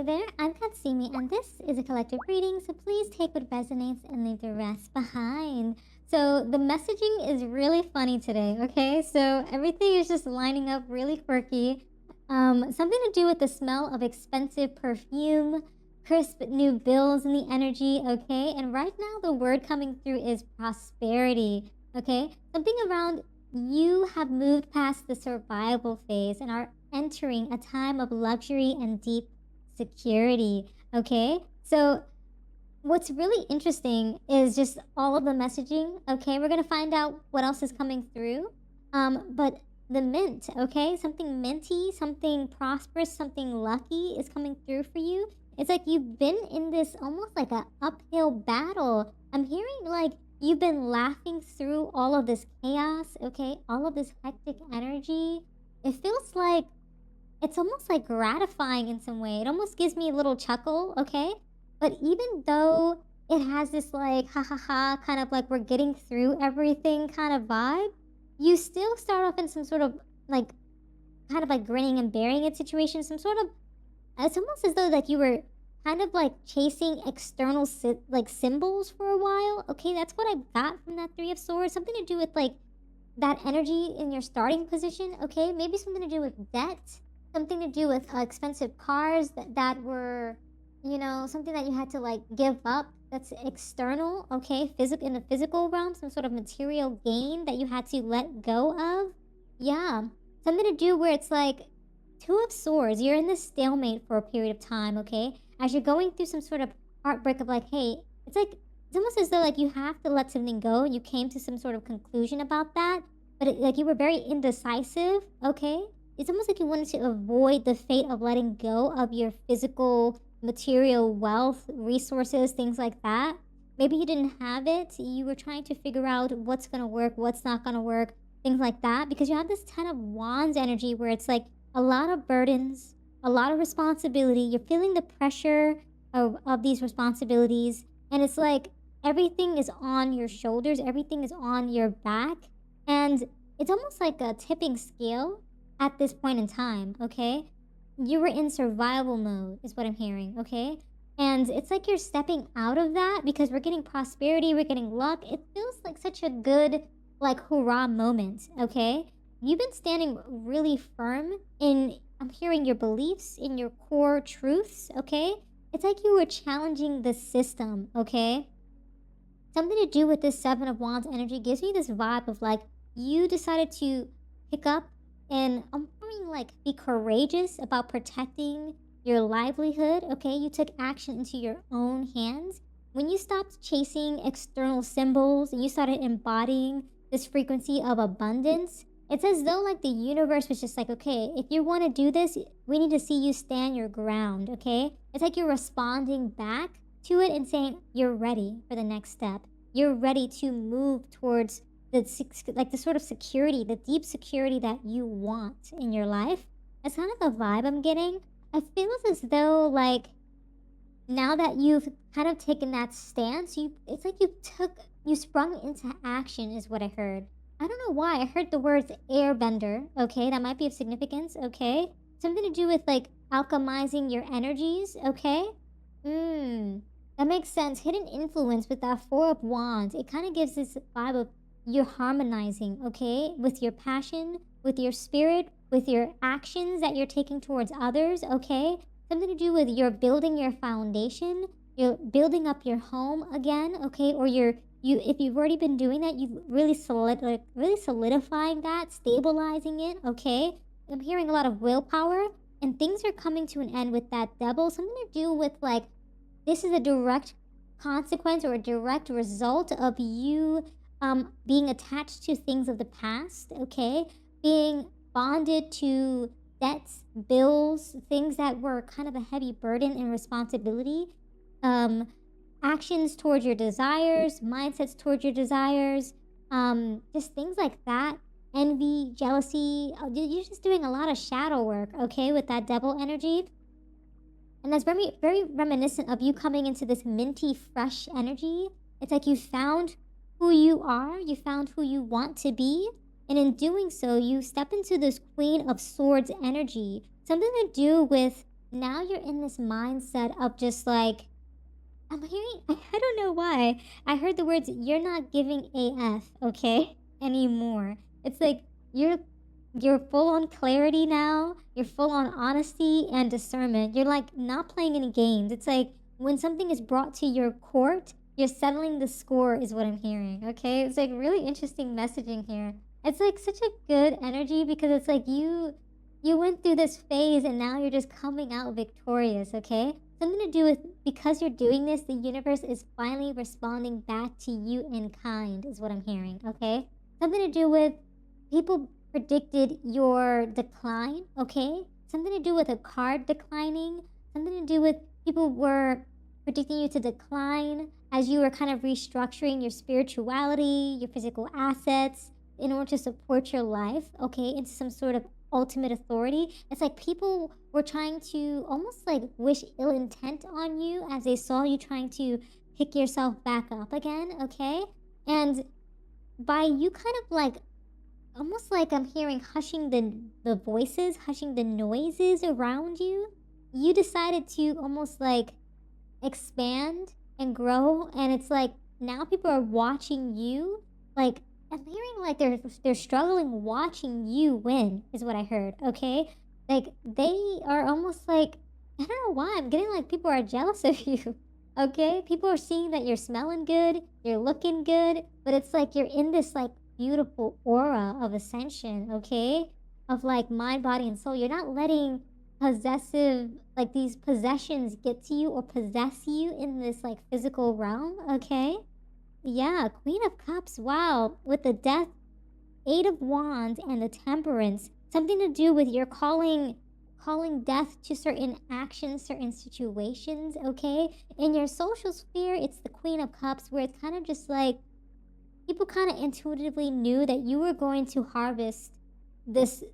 there, I'm Katsumi, and this is a collective reading, so please take what resonates and leave the rest behind. So, the messaging is really funny today, okay? So, everything is just lining up really quirky. Something to do with the smell of expensive perfume, crisp new bills in the energy, okay? And right now, the word coming through is prosperity, okay? Something around you have moved past the survival phase and are entering a time of luxury and deep security. Okay, so what's really interesting is just all of the messaging. Okay, we're gonna find out what else is coming through. But the mint, okay, something minty, something prosperous, something lucky is coming through for you. It's like you've been in this almost like a uphill battle. I'm hearing like you've been laughing through all of this chaos, okay, all of this hectic energy. It feels like it's almost like gratifying in some way. It almost gives me a little chuckle, okay? But even though it has this like ha ha ha kind of like we're getting through everything kind of vibe, you still start off in some sort of like kind of like grinning and bearing it situation. Some sort of it's almost as though like you were kind of like chasing external like symbols for a while. Okay, that's what I got from that Three of Swords. Something to do with like that energy in your starting position. Okay, maybe something to do with debt, something to do with expensive cars that were, you know, something that you had to like give up that's external, okay, physical, in the physical realm, some sort of material gain that you had to let go of. Yeah, something to do where it's like Two of Swords, you're in this stalemate for a period of time, okay, as you're going through some sort of heartbreak of like, hey, it's like it's almost as though like you have to let something go and you came to some sort of conclusion about that, but like you were very indecisive, okay. It's almost like you wanted to avoid the fate of letting go of your physical material wealth, resources, things like that. Maybe you didn't have it. You were trying to figure out what's going to work, what's not going to work, things like that. Because you have this Ten of Wands energy where it's like a lot of burdens, a lot of responsibility. You're feeling the pressure of these responsibilities. And it's like everything is on your shoulders, everything is on your back. And it's almost like a tipping scale at this point in time, okay? You were in survival mode, is what I'm hearing, okay? And it's like you're stepping out of that because we're getting prosperity, we're getting luck. It feels like such a good, like, hurrah moment, okay? You've been standing really firm in, I'm hearing your beliefs, in your core truths, okay? It's like you were challenging the system, okay? Something to do with this Seven of Wands energy gives me this vibe of like, you decided to pick up and I'm feeling like be courageous about protecting your livelihood, okay? You took action into your own hands. When you stopped chasing external symbols and you started embodying this frequency of abundance, it's as though like the universe was just like, okay, if you want to do this, we need to see you stand your ground, okay? It's like you're responding back to it and saying you're ready for the next step. You're ready to move towards the sort of security, the deep security that you want in your life. That's kind of the vibe I'm getting. I feel as though like now that you've kind of taken that stance, it's like you sprung into action is what I heard. I don't know why. I heard the words airbender, okay? That might be of significance, okay? Something to do with like alchemizing your energies, okay? That makes sense. Hidden influence with that Four of Wands. It kind of gives this vibe of you're harmonizing, okay, with your passion, with your spirit, with your actions that you're taking towards others, okay? Something to do with you're building your foundation, you're building up your home again, okay? Or you if you've already been doing that, you've really solidifying that, stabilizing it, okay? I'm hearing a lot of willpower and things are coming to an end with that Devil. Something to do with like this is a direct consequence or a direct result of you being attached to things of the past, okay? Being bonded to debts, bills, things that were kind of a heavy burden and responsibility. Actions towards your desires, mindsets towards your desires, just things like that. Envy, jealousy. You're just doing a lot of shadow work, okay, with that Devil energy. And that's very, very reminiscent of you coming into this minty, fresh energy. It's like you found who you are, you found who you want to be, and in doing so, you step into this Queen of Swords energy. Something to do with now you're in this mindset of just like, I'm hearing, I don't know why. I heard the words, you're not giving AF, okay, anymore. It's like you're you're full on clarity now. You're full on honesty and discernment. You're like not playing any games. It's like when something is brought to your court, you're settling the score, is what I'm hearing, okay? It's like really interesting messaging here. It's like such a good energy because it's like you went through this phase and now you're just coming out victorious, okay? Something to do with because you're doing this, the universe is finally responding back to you in kind, is what I'm hearing, okay? Something to do with people predicted your decline, okay? Something to do with a card declining, something to do with people were predicting you to decline as you were kind of restructuring your spirituality, your physical assets in order to support your life, okay, into some sort of ultimate authority. It's like people were trying to almost like wish ill intent on you as they saw you trying to pick yourself back up again, okay? And by you kind of like almost like I'm hearing hushing the voices, hushing the noises around you, you decided to almost like expand and grow, and it's like now people are watching you. Like I'm hearing like they're struggling watching you win, is what I heard, okay? Like they are almost like, I don't know why, I'm getting like people are jealous of you. Okay? People are seeing that you're smelling good, you're looking good, but it's like you're in this like beautiful aura of ascension, okay? Of like mind, body, and soul. You're not letting possessive, like these possessions get to you or possess you in this like physical realm, okay? Yeah, Queen of Cups, wow. With the Death, Eight of Wands, and the Temperance. Something to do with your calling death to certain actions, certain situations, okay? In your social sphere, it's the Queen of Cups, where it's kind of just like people kind of intuitively knew that you were going to harvest this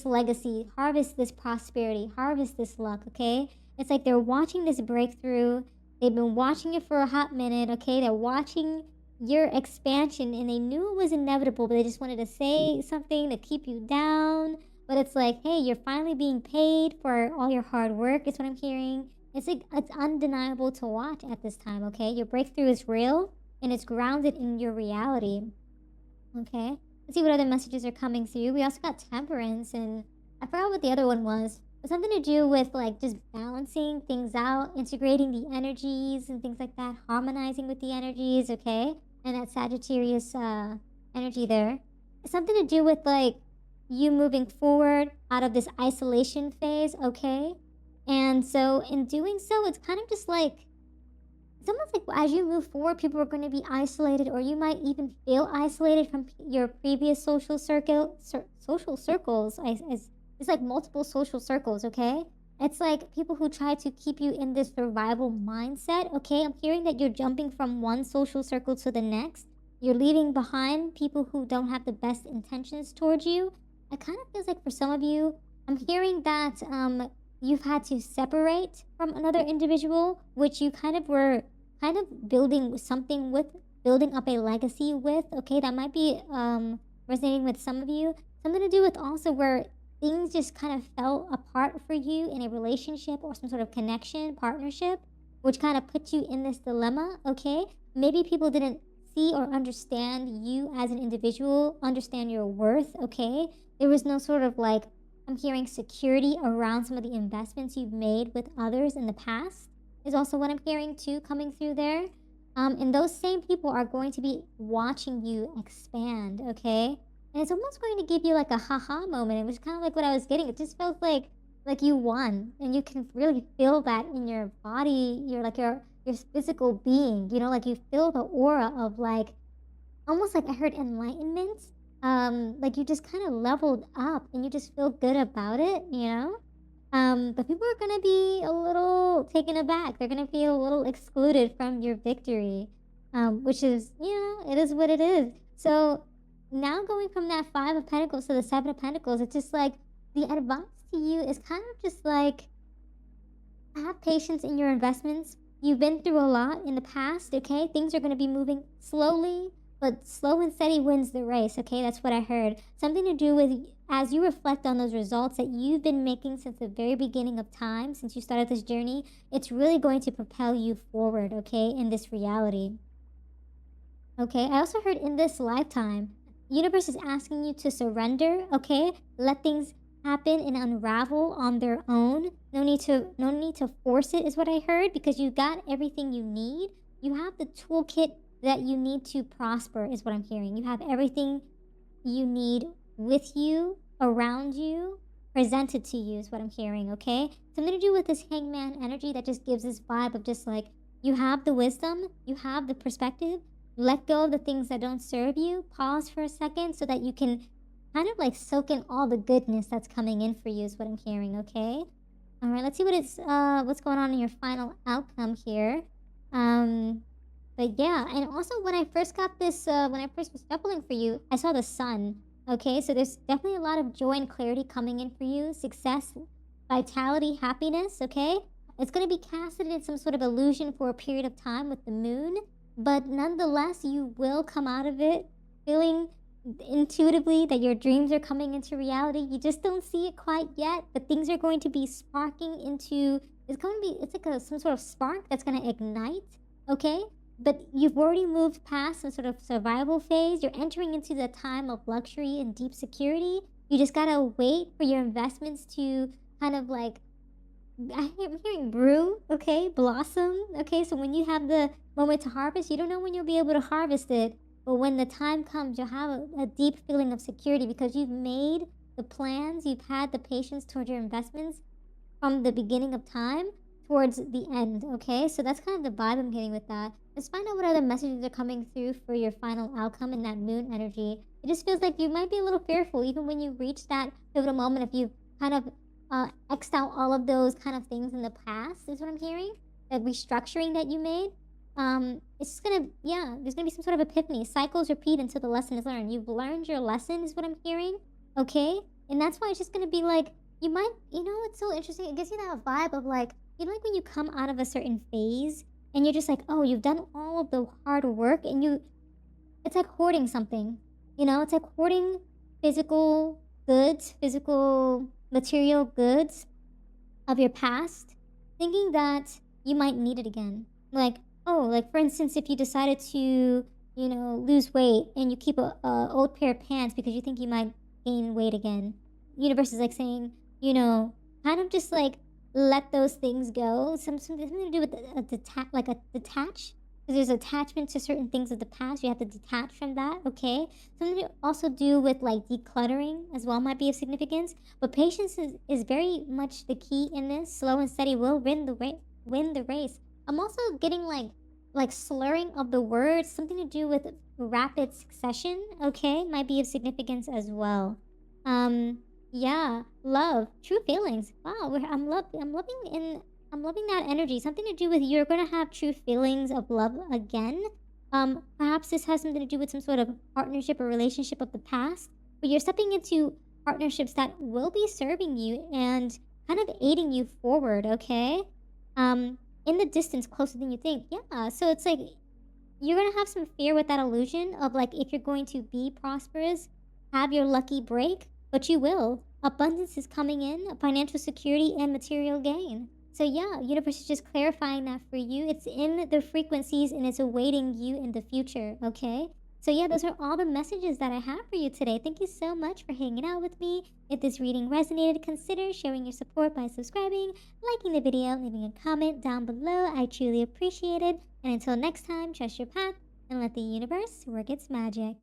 legacy, harvest this prosperity, harvest this luck, okay? It's like they're watching this breakthrough. They've been watching it for a hot minute, okay? They're watching your expansion and they knew it was inevitable, but they just wanted to say something to keep you down. But it's like, hey, you're finally being paid for all your hard work, is what I'm hearing. It's like it's undeniable to watch at this time, okay? Your breakthrough is real and it's grounded in your reality. Okay. Let's see what other messages are coming through. We also got Temperance, and I forgot what the other one was. But something to do with like just balancing things out, integrating the energies and things like that, harmonizing with the energies, okay? And that Sagittarius energy there. Something to do with like you moving forward out of this isolation phase, okay? And so in doing so, it's kind of just like it's almost like as you move forward, people are going to be isolated, or you might even feel isolated from your previous social circles. It's like multiple social circles, okay? It's like people who try to keep you in this survival mindset, okay? I'm hearing that you're jumping from one social circle to the next. You're leaving behind people who don't have the best intentions towards you. It kind of feels like for some of you, I'm hearing that you've had to separate from another individual, which you kind of were building something with, building up a legacy with, okay? That might be resonating with some of you. Something to do with also where things just kind of fell apart for you in a relationship or some sort of connection, partnership, which kind of put you in this dilemma, okay? Maybe people didn't see or understand you as an individual, understand your worth, okay? There was no sort of like, I'm hearing security around some of the investments you've made with others in the past is also what I'm hearing too coming through there. And those same people are going to be watching you expand, okay? And it's almost going to give you like a haha moment. It was kind of like what I was getting. It just felt like you won, and you can really feel that in your body, your physical being. You know, like you feel the aura of like almost like I heard enlightenment. Like you just kind of leveled up, and you just feel good about it. You know. But people are gonna be a little taken aback. They're gonna feel a little excluded from your victory, which is, it is what it is. So now going from that Five of Pentacles to the Seven of Pentacles, it's just like the advice to you is kind of just like have patience in your investments. You've been through a lot in the past, okay? Things are gonna be moving slowly, but slow and steady wins the race, okay? That's what I heard. Something to do with as you reflect on those results that you've been making since the very beginning of time, since you started this journey, it's really going to propel you forward, okay, in this reality. Okay, I also heard in this lifetime, universe is asking you to surrender, okay? Let things happen and unravel on their own. No need to force it is what I heard, because you got everything you need. You have the toolkit that you need to prosper is what I'm hearing. You have everything you need with you, around you, presented to you is what I'm hearing, okay? Something to do with this hangman energy that just gives this vibe of just like, you have the wisdom, you have the perspective, let go of the things that don't serve you, pause for a second so that you can kind of like soak in all the goodness that's coming in for you is what I'm hearing, okay? All right, let's see what's going on in your final outcome here. But yeah, and also when I first got this, when I first was shuffling for you, I saw the sun. Okay, so there's definitely a lot of joy and clarity coming in for you, success, vitality, happiness. Okay, it's going to be casted in some sort of illusion for a period of time with the moon, but nonetheless, you will come out of it feeling intuitively that your dreams are coming into reality. You just don't see it quite yet, but things are going to be sparking into. It's like some sort of spark that's going to ignite. Okay, but you've already moved past some sort of survival phase. You're entering into the time of luxury and deep security. You just gotta wait for your investments to kind of like, I'm hearing brew, okay, blossom, okay. So when you have the moment to harvest, you don't know when you'll be able to harvest it, but when the time comes, you'll have a deep feeling of security because you've made the plans, you've had the patience towards your investments from the beginning of time towards the end, okay? So that's kind of the vibe I'm getting with that. Let's find out what other messages are coming through for your final outcome in that moon energy. It just feels like you might be a little fearful even when you reach that pivotal moment, if you've kind of X'd out all of those kind of things in the past, is what I'm hearing. The restructuring that you made. It's just gonna, yeah, there's gonna be some sort of epiphany. Cycles repeat until the lesson is learned. You've learned your lesson, is what I'm hearing, okay? And that's why it's just gonna be like, you might, it's so interesting. It gives you that vibe of like, like when you come out of a certain phase and you're just like, oh, you've done all of the hard work and it's like hoarding something. It's like hoarding physical goods, physical material goods of your past, thinking that you might need it again. Like, oh, like for instance, if you decided to, lose weight and you keep a old pair of pants because you think you might gain weight again. Universe is like saying, kind of just like let those things go. Something to do with a detach. Because there's attachment to certain things of the past. You have to detach from that, okay? Something to also do with like decluttering as well might be of significance. But patience is very much the key in this. Slow and steady will win the race. I'm also getting like slurring of the words, something to do with rapid succession, okay? Might be of significance as well. Yeah, love, true feelings. Wow, I'm loving that energy. Something to do with you're gonna have true feelings of love again. Perhaps this has something to do with some sort of partnership or relationship of the past, but you're stepping into partnerships that will be serving you and kind of aiding you forward. Okay, in the distance, closer than you think. Yeah, so it's like you're gonna have some fear with that illusion of like if you're going to be prosperous, have your lucky break. But you will. Abundance is coming in, financial security, and material gain. So yeah, universe is just clarifying that for you. It's in the frequencies and it's awaiting you in the future, okay? So yeah, those are all the messages that I have for you today. Thank you so much for hanging out with me. If this reading resonated, consider showing your support by subscribing, liking the video, leaving a comment down below. I truly appreciate it. And until next time, trust your path and let the universe work its magic.